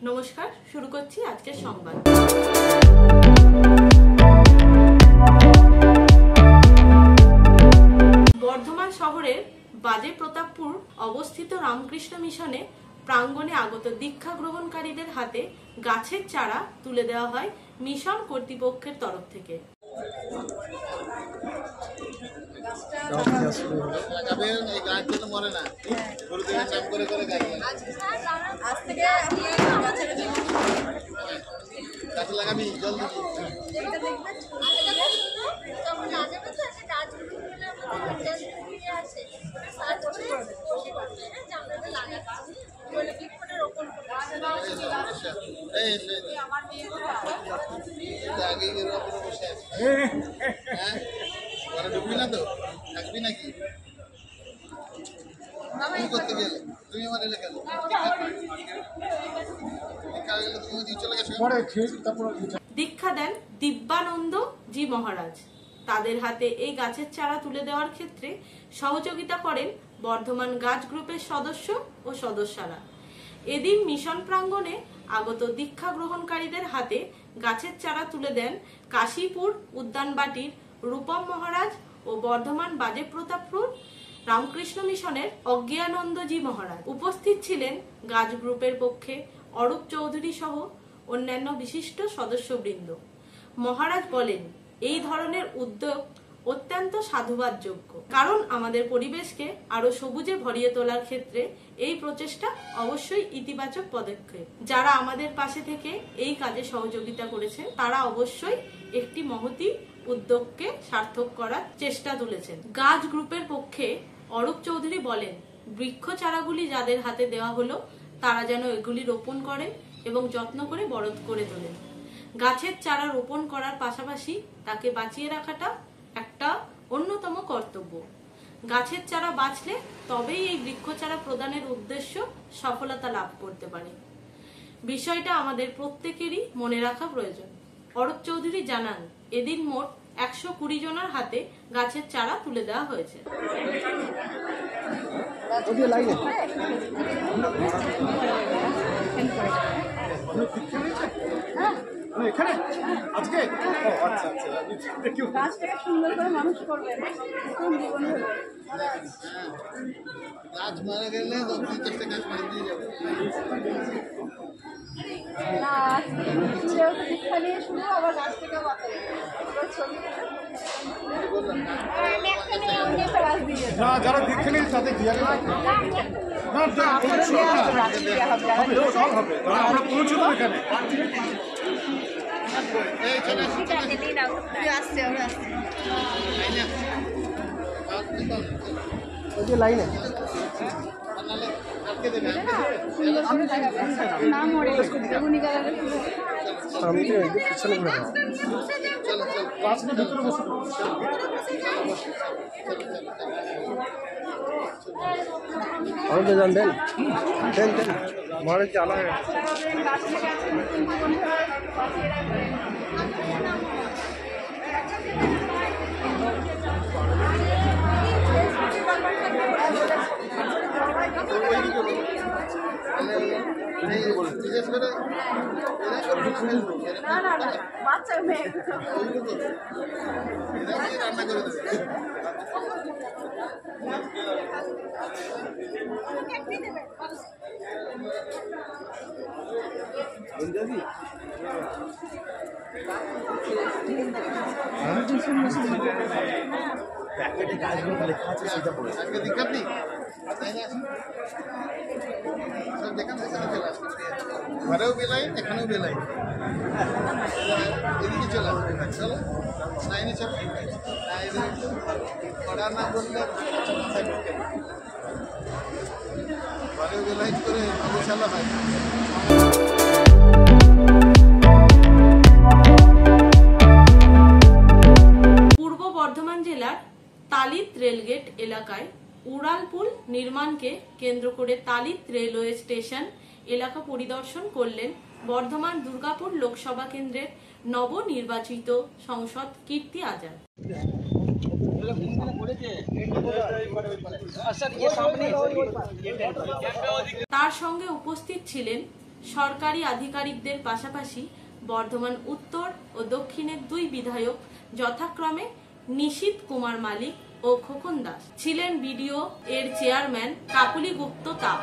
নমস্কার, শুরু করছি আজকের সংবাদ। বর্ধমান শহরের বাজে প্রতাপপুর অবস্থিত রামকৃষ্ণ মিশনে প্রাঙ্গণে আগত দীক্ষা গ্রহণকারীদের হাতে গাছের চারা তুলে দেওয়া হয় মিশন কর্তৃপক্ষের তরফ থেকে। দীক্ষা দেন দিব্যানন্দ জি মহারাজ। তাদের হাতে এই গাছের চারা তুলে দেওয়ার ক্ষেত্রে সহযোগিতা করেন বর্ধমান গাছ গ্রুপের সদস্য ও সদস্যরা। এদিন মিশন প্রাঙ্গণে আগত দীক্ষা গ্রহণকারীদের হাতে গাছের চারা তুলে দেন কাশীপুর উদ্যানবাটির রূপম মহারাজ ও বর্ধমান বাজে প্রতাপপুর রামকৃষ্ণ মিশনের অজ্ঞানন্দজি মহারাজ। উপস্থিত ছিলেন গাছ গ্রুপের পক্ষে অরূপ চৌধুরী সহ অন্যান্য বিশিষ্ট সদস্যবৃন্দ। মহারাজ বলেন, এই ধরনের উদ্যোগ অত্যন্ত সাধুবাদযোগ্য, কারণ আমাদের পরিবেশকে আরো সবুজে ভরিয়ে তোলার ক্ষেত্রে এই প্রচেষ্টা অবশ্যই ইতিবাচক পদক্ষেপ। যারা আমাদের পাশে থেকে এই কাজে সহযোগিতা করেছেন তারা অবশ্যই একটি মহতী উদ্যোগকে সার্থক করার চেষ্টা তুলেছেন। গাছ গ্রুপের পক্ষে অরূপ চৌধুরী বলেন, বৃক্ষ চারাগুলি যাদের হাতে দেওয়া হলো তারা যেন এগুলি রোপণ করেন এবং যত্ন করে বড় করে তোলেন। গাছের চারা রোপণ করার পাশাপাশি তাকে বাঁচিয়ে রাখাটা একটা অন্যতম কর্তব্য। গাছের চারা বাঁচলে তবেই এই বৃক্ষ চারা প্রদানের উদ্দেশ্য সফলতা লাভ করতে পারে। বিষয়টা আমাদের প্রত্যেকেরই মনে রাখা প্রয়োজন। অরূপ চৌধুরী জানান, এদিন মোট 120 জনের হাতে গাছের চারা তুলে দেওয়া হয়েছে। গাছ মারা গেলে গাছ মারা দিয়ে যাবে। যারা দীক্ষা নেই তাদের আমরা পৌঁছবো এখানে। লাইনে দেন মারে চালা জিজ্ঞেস করে বাচ্চা মেয়ে রান্না করে দেবে। প্যাকেটে গাছগুলো লেখা আছে সেটা পড়ে আজকে দীক্ষা নেই সব দেখান চলে আসবে। ঘরেও বেলাইন, এখানেও বেলাইন, এদিকে চলে আসবে। চলো লাইনে চলো, কড়া না বললে ঘরেও বেলাইন করে গোছালো হয়। পূর্ব বর্ধমান জেলার তালিত রেলগেট এলাকায় উড়ালপুল নির্মাণকে কেন্দ্র করে তালিত রেলওয়ে স্টেশন এলাকা পরিদর্শন করলেন বর্ধমান দুর্গাপুর লোকসভা কেন্দ্রের নবনির্বাচিত সাংসদ কীর্তি আজাদ। তার সঙ্গে উপস্থিত ছিলেন সরকারি আধিকারিকদের পাশাপাশি বর্ধমান উত্তর ও দক্ষিণের 2 বিধায়ক যথাক্রমে নিশীথ কুমার মালিক ও খোকন দাস। ছিলেন বিডিও এর চেয়ারম্যান কাকুলি গুপ্ত তা।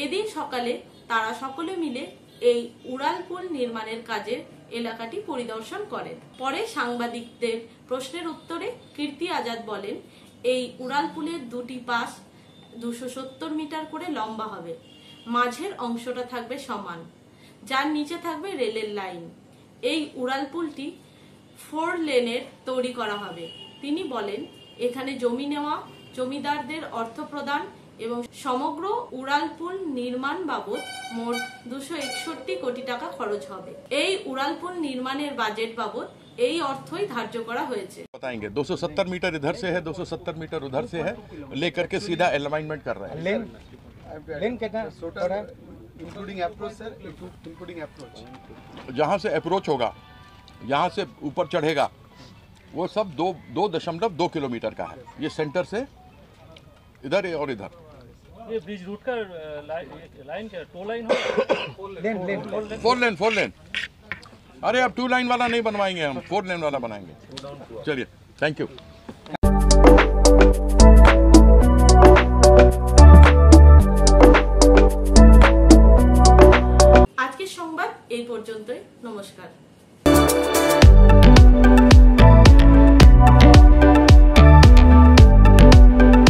এদিন সকালে তারা সকলে মিলে এই উড়ালপুল নির্মাণের কাজের এলাকাটি পরিদর্শন করেন। পরে সাংবাদিকদের প্রশ্নের উত্তরে কীর্তি আজাদ বলেন, এই উড়ালপুলের 2টি পাশ 270 মিটার করে লম্বা হবে। মাঝের অংশটা থাকবে সমান, যার নিচে থাকবে রেলের লাইন। এই উড়ালপুলটি 4 লেনের তৈরি করা হবে। তিনি বলেন, এখানে জমি নেওয়া, জমিদারদের অর্থ প্রদান এবং সমগ্র উড়ালপুল নির্মাণ বাবদ মোট 261 কোটি টাকা খরচ হবে। এই উড়ালপুল নির্মাণের বাজেট বাবদ এই অর্থই ধার্য করা হয়েছে। बताएंगे 270 मीटर इधर से है, 270 मीटर उधर से है, लेकर के सीधा अलाइनमेंट कर रहे हैं। लेन कितना total including approach sir, including approach जहाँ से अप्रोच होगा, यहाँ से ऊपर चढ़ेगा, वो सब 2.2 किलोमीटर का है। ये सेंटर से इधर और इधर। ये ब्रिज रूट का लाइन क्या टो लाइन हो? Four lane. अरे अब 2 लाइन वाला नहीं बनवाएंगे हम, 4 लेन वाला बनाएंगे। चलिए, थैंक यू। আজকের সংবাদ এই পর্যন্তই। নমস্কার।